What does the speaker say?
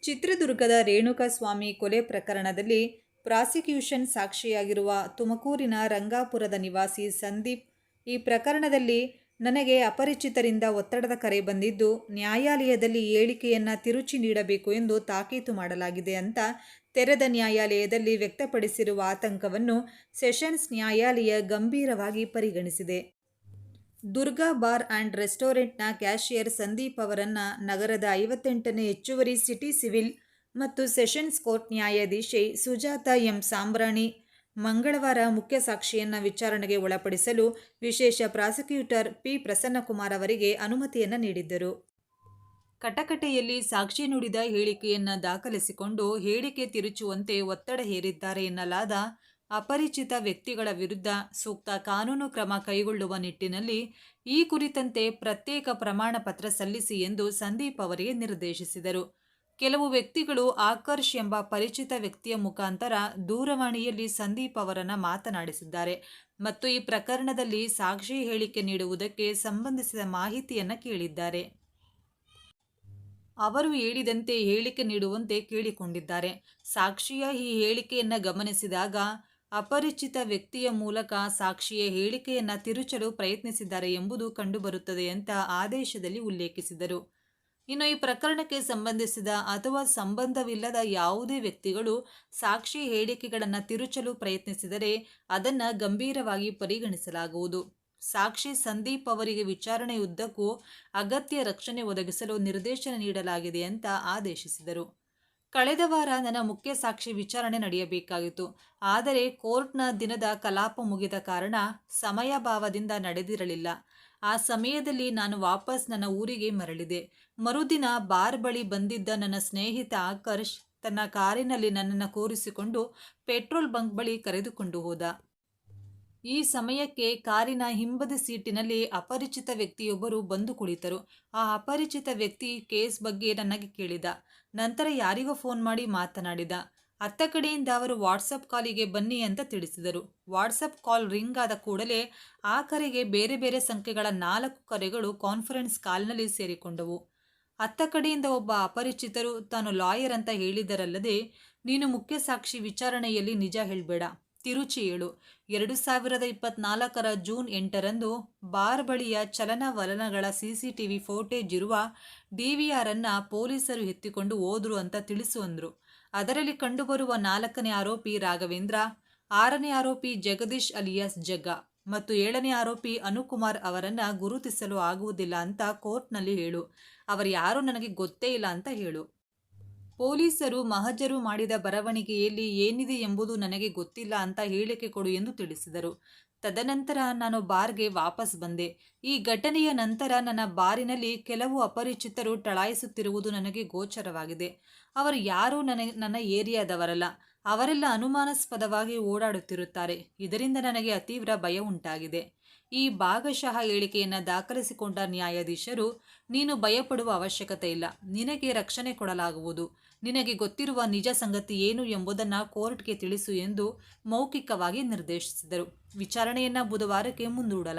ಚಿತ್ರದುರ್ಗದ ರೇಣುಕಾಸ್ವಾಮಿ ಕೊಲೆ ಪ್ರಕರಣದಲ್ಲಿ ಪ್ರಾಸಿಕ್ಯೂಷನ್ ಸಾಕ್ಷಿಯಾಗಿರುವ ತುಮಕೂರಿನ ರಂಗಾಪುರದ ನಿವಾಸಿ ಸಂದೀಪ್, ಈ ಪ್ರಕರಣದಲ್ಲಿ ನನಗೆ ಅಪರಿಚಿತರಿಂದ ಒತ್ತಡದ ಕರೆ ಬಂದಿದ್ದು, ನ್ಯಾಯಾಲಯದಲ್ಲಿ ಹೇಳಿಕೆಯನ್ನು ತಿರುಚಿ ನೀಡಬೇಕು ಎಂದು ತಾಕೀತು ಮಾಡಲಾಗಿದೆ ಅಂತ ತೆರೆದ ನ್ಯಾಯಾಲಯದಲ್ಲಿ ವ್ಯಕ್ತಪಡಿಸಿರುವ ಆತಂಕವನ್ನು ಸೆಷನ್ಸ್ ನ್ಯಾಯಾಲಯ ಗಂಭೀರವಾಗಿ ಪರಿಗಣಿಸಿದೆ. ದುರ್ಗಾ ಬಾರ್ ಆ್ಯಂಡ್ ರೆಸ್ಟೋರೆಂಟ್ನ ಕ್ಯಾಷಿಯರ್ ಸಂದೀಪ್ ಅವರನ್ನು ನಗರದ 58ನೇ ಹೆಚ್ಚುವರಿ ಸಿಟಿ ಸಿವಿಲ್ ಮತ್ತು ಸೆಷನ್ಸ್ ಕೋರ್ಟ್ ನ್ಯಾಯಾಧೀಶೆ ಸುಜಾತ ಎಂ ಸಾಂಬ್ರಾಣಿ ಮಂಗಳವಾರ ಮುಖ್ಯ ಸಾಕ್ಷಿಯನ್ನು ವಿಚಾರಣೆಗೆ ಒಳಪಡಿಸಲು ವಿಶೇಷ ಪ್ರಾಸಿಕ್ಯೂಟರ್ ಪಿ ಪ್ರಸನ್ನಕುಮಾರ್ ಅವರಿಗೆ ಅನುಮತಿಯನ್ನು ನೀಡಿದ್ದರು. ಕಟಕಟೆಯಲ್ಲಿ ಸಾಕ್ಷಿ ನುಡಿದ ಹೇಳಿಕೆಯನ್ನು ದಾಖಲಿಸಿಕೊಂಡು ಹೇಳಿಕೆ ತಿರುಚುವಂತೆ ಒತ್ತಡ ಹೇರಿದ್ದಾರೆ ಎನ್ನಲಾದ ಅಪರಿಚಿತ ವ್ಯಕ್ತಿಗಳ ವಿರುದ್ಧ ಸೂಕ್ತ ಕಾನೂನು ಕ್ರಮ ಕೈಗೊಳ್ಳುವ ನಿಟ್ಟಿನಲ್ಲಿ ಈ ಕುರಿತಂತೆ ಪ್ರತ್ಯೇಕ ಪ್ರಮಾಣ ಪತ್ರ ಸಲ್ಲಿಸಿ ಎಂದು ಸಂದೀಪ್ ಅವರಿಗೆ ನಿರ್ದೇಶಿಸಿದರು. ಕೆಲವು ವ್ಯಕ್ತಿಗಳು ಆಕರ್ಷ್ ಎಂಬ ಪರಿಚಿತ ವ್ಯಕ್ತಿಯ ಮುಖಾಂತರ ದೂರವಾಣಿಯಲ್ಲಿ ಸಂದೀಪ್ ಅವರನ್ನು ಮಾತನಾಡಿಸಿದ್ದಾರೆ ಮತ್ತು ಈ ಪ್ರಕರಣದಲ್ಲಿ ಸಾಕ್ಷಿ ಹೇಳಿಕೆ ನೀಡುವುದಕ್ಕೆ ಸಂಬಂಧಿಸಿದ ಮಾಹಿತಿಯನ್ನು ಕೇಳಿದ್ದಾರೆ. ಅವರು ಹೇಳಿದಂತೆ ಹೇಳಿಕೆ ನೀಡುವಂತೆ ಕೇಳಿಕೊಂಡಿದ್ದಾರೆ. ಸಾಕ್ಷಿಯ ಈ ಹೇಳಿಕೆಯನ್ನು ಗಮನಿಸಿದಾಗ ಅಪರಿಚಿತ ವ್ಯಕ್ತಿಯ ಮೂಲಕ ಸಾಕ್ಷಿಯ ಹೇಳಿಕೆಯನ್ನು ತಿರುಚಲು ಪ್ರಯತ್ನಿಸಿದ್ದಾರೆ ಎಂಬುದು ಕಂಡುಬರುತ್ತದೆ ಅಂತ ಆದೇಶದಲ್ಲಿ ಉಲ್ಲೇಖಿಸಿದರು. ಇನ್ನು ಈ ಪ್ರಕರಣಕ್ಕೆ ಸಂಬಂಧಿಸಿದ ಅಥವಾ ಸಂಬಂಧವಿಲ್ಲದ ಯಾವುದೇ ವ್ಯಕ್ತಿಗಳು ಸಾಕ್ಷಿ ಹೇಳಿಕೆಗಳನ್ನು ತಿರುಚಲು ಪ್ರಯತ್ನಿಸಿದರೆ ಅದನ್ನು ಗಂಭೀರವಾಗಿ ಪರಿಗಣಿಸಲಾಗುವುದು. ಸಾಕ್ಷಿ ಸಂದೀಪ್ ಅವರಿಗೆ ವಿಚಾರಣೆಯುದ್ದಕ್ಕೂ ಅಗತ್ಯ ರಕ್ಷಣೆ ಒದಗಿಸಲು ನಿರ್ದೇಶನ ನೀಡಲಾಗಿದೆ ಅಂತ ಆದೇಶಿಸಿದರು. ಕಳೆದ ವಾರ ನನ್ನ ಮುಖ್ಯ ಸಾಕ್ಷಿ ವಿಚಾರಣೆ ನಡೆಯಬೇಕಾಗಿತ್ತು. ಆದರೆ ಕೋರ್ಟ್ನ ದಿನದ ಕಲಾಪ ಮುಗಿದ ಕಾರಣ ಸಮಯಾಭಾವದಿಂದ ನಡೆದಿರಲಿಲ್ಲ. ಆ ಸಮಯದಲ್ಲಿ ನಾನು ವಾಪಸ್ ನನ್ನ ಊರಿಗೆ ಮರಳಿದೆ. ಮರುದಿನ ಬಾರ್ ಬಳಿ ಬಂದಿದ್ದ ನನ್ನ ಸ್ನೇಹಿತ ಆಕರ್ಷ್ ತನ್ನ ಕಾರಿನಲ್ಲಿ ನನ್ನನ್ನು ಕೂರಿಸಿಕೊಂಡು ಪೆಟ್ರೋಲ್ ಬಂಕ್ ಬಳಿ ಕರೆದುಕೊಂಡು ಹೋದ. ಈ ಸಮಯಕ್ಕೆ ಕಾರಿನ ಹಿಂಬದಿ ಸೀಟಿನಲ್ಲಿ ಅಪರಿಚಿತ ವ್ಯಕ್ತಿಯೊಬ್ಬರು ಬಂದು ಕುಳಿತರು. ಆ ಅಪರಿಚಿತ ವ್ಯಕ್ತಿ ಕೇಸ್ ಬಗ್ಗೆ ನನಗೆ ಕೇಳಿದ. ನಂತರ ಯಾರಿಗೋ ಫೋನ್ ಮಾಡಿ ಮಾತನಾಡಿದ. ಅತ್ತ ಕಡೆಯಿಂದ ಅವರು ವಾಟ್ಸಪ್ ಕಾಲಿಗೆ ಬನ್ನಿ ಅಂತ ತಿಳಿಸಿದರು. ವಾಟ್ಸಪ್ ಕಾಲ್ ರಿಂಗ್ ಆದ ಕೂಡಲೇ ಆ ಕರೆಗೆ ಬೇರೆ ಬೇರೆ ಸಂಖ್ಯೆಗಳ 4 ಕರೆಗಳು ಕಾನ್ಫರೆನ್ಸ್ ಕಾಲ್ನಲ್ಲಿ ಸೇರಿಕೊಂಡವು. ಅತ್ತ ಕಡೆಯಿಂದ ಒಬ್ಬ ಅಪರಿಚಿತರು ತಾನು ಲಾಯರ್ ಅಂತ ಹೇಳಿದರಲ್ಲದೆ, ನೀನು ಮುಖ್ಯ ಸಾಕ್ಷಿ ವಿಚಾರಣೆಯಲ್ಲಿ ನಿಜ ಹೇಳಬೇಡ, ತಿರುಚಿ ಹೇಳು. 2024 ಜೂನ್ 8ರಂದು ಬಾರ್ ಬಳಿಯ ಚಲನವಲನಗಳ CCTV ಫೋಟೇಜ್ ಇರುವ DVR ಅನ್ನು ಪೊಲೀಸರು ಎತ್ತಿಕೊಂಡು ಹೋದ್ರು ಅಂತ ತಿಳಿಸು ಅಂದ್ರು. ಅದರಲ್ಲಿ ಕಂಡುಬರುವ 4ನೇ ಆರೋಪಿ ರಾಘವೇಂದ್ರ, 6ನೇ ಆರೋಪಿ ಜಗದೀಶ್ ಅಲಿಯಾಸ್ ಜಗ್ಗ ಮತ್ತು 7ನೇ ಆರೋಪಿ ಅನುಕುಮಾರ್ ಅವರನ್ನು ಗುರುತಿಸಲು ಆಗುವುದಿಲ್ಲ ಅಂತ ಕೋರ್ಟ್ನಲ್ಲಿ ಹೇಳು. ಅವರು ಯಾರು ನನಗೆ ಗೊತ್ತೇ ಇಲ್ಲ ಅಂತ ಹೇಳು. ಪೊಲೀಸರು ಮಹಜರು ಮಾಡಿದ ಬರವಣಿಗೆಯಲ್ಲಿ ಏನಿದೆ ಎಂಬುದು ನನಗೆ ಗೊತ್ತಿಲ್ಲ ಅಂತ ಹೇಳಿಕೆ ಕೊಡು ಎಂದು ತಿಳಿಸಿದರು. ತದನಂತರ ನಾನು ಬಾರ್ಗೆ ವಾಪಸ್ ಬಂದೆ. ಈ ಘಟನೆಯ ನಂತರ ನನ್ನ ಬಾರಿನಲ್ಲಿ ಕೆಲವು ಅಪರಿಚಿತರು ಟಳಾಯಿಸುತ್ತಿರುವುದು ನನಗೆ ಗೋಚರವಾಗಿದೆ. ಅವರು ಯಾರೂ ನನ್ನ ಏರಿಯಾದವರಲ್ಲ. ಅವರೆಲ್ಲ ಅನುಮಾನಾಸ್ಪದವಾಗಿ ಓಡಾಡುತ್ತಿರುತ್ತಾರೆ. ಇದರಿಂದ ನನಗೆ ಅತೀವ್ರ ಭಯ ಉಂಟಾಗಿದೆ. ಈ ಭಾಗಶಃ ಹೇಳಿಕೆಯನ್ನು ದಾಖಲಿಸಿಕೊಂಡ ನ್ಯಾಯಾಧೀಶರು, ನೀನು ಭಯಪಡುವ ಅವಶ್ಯಕತೆ ಇಲ್ಲ, ನಿನಗೆ ರಕ್ಷಣೆ ಕೊಡಲಾಗುವುದು, ನಿನಗೆ ಗೊತ್ತಿರುವ ನಿಜ ಸಂಗತಿ ಏನು ಎಂಬುದನ್ನು ಕೋರ್ಟ್ಗೆ ತಿಳಿಸು ಎಂದು ಮೌಖಿಕವಾಗಿ ನಿರ್ದೇಶಿಸಿದರು. ವಿಚಾರಣೆಯನ್ನು ಬುಧವಾರಕ್ಕೆ ಮುಂದೂಡಲಾಗಿದೆ.